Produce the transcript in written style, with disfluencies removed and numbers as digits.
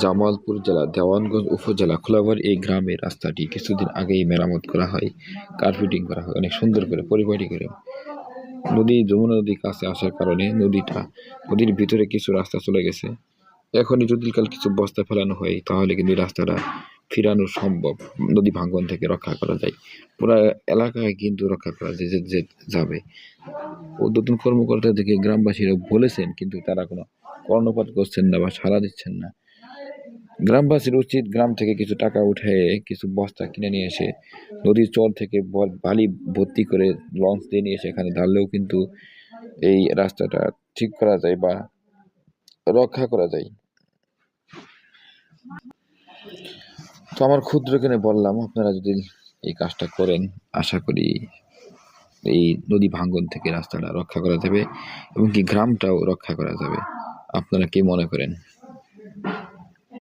জামালপুর জেলার দেওয়ানগঞ্জ উপজেলা খোলাবাড়ী এই গ্রামের রাস্তাটি কিছুদিন আগেই মেরামত করা হয়, কার্পেটিং করা হয় অনেক সুন্দর করে পরিপাটি করে। যমুনা নদী কাছে আসার কারণে নদীর ভিতরে কিছু রাস্তা চলে গেছে। এখনই যদি কাল কিছু বস্তা ফেলানো হয় তাহলে কিন্তু এই রাস্তাটা ফিরানো সম্ভব, নদী ভাঙ্গন থেকে রক্ষা করা যায়, পুরা এলাকায় কিন্তু রক্ষা করা যাবে। ঊর্ধ্বতন কর্মকর্তাদেরকে গ্রামবাসীরা বলেছেন, কিন্তু তারা কোনো কর্ণপাত করছেন না বা সাড়া দিচ্ছেন না। গ্রামবাসীর উচিত গ্রাম থেকে কিছু টাকা উঠে কিছু বস্তা কিনে নিয়ে এসে নদীর চর থেকে বালি ভর্তি করে লঞ্চ দিয়ে নিয়ে এসে এখানে ঢাললেও কিন্তু এই রাস্তাটা ঠিক করা যায় বা রক্ষা করা যায়। তো আমার ক্ষুদ্র জ্ঞানে বললাম, আপনারা যদি এই কাজটা করেন আশা করি এই নদী ভাঙ্গন থেকে রাস্তাটা রক্ষা করা যাবে এবং কি গ্রামটাও রক্ষা করা যাবে। আপনারা কি মনে করেন?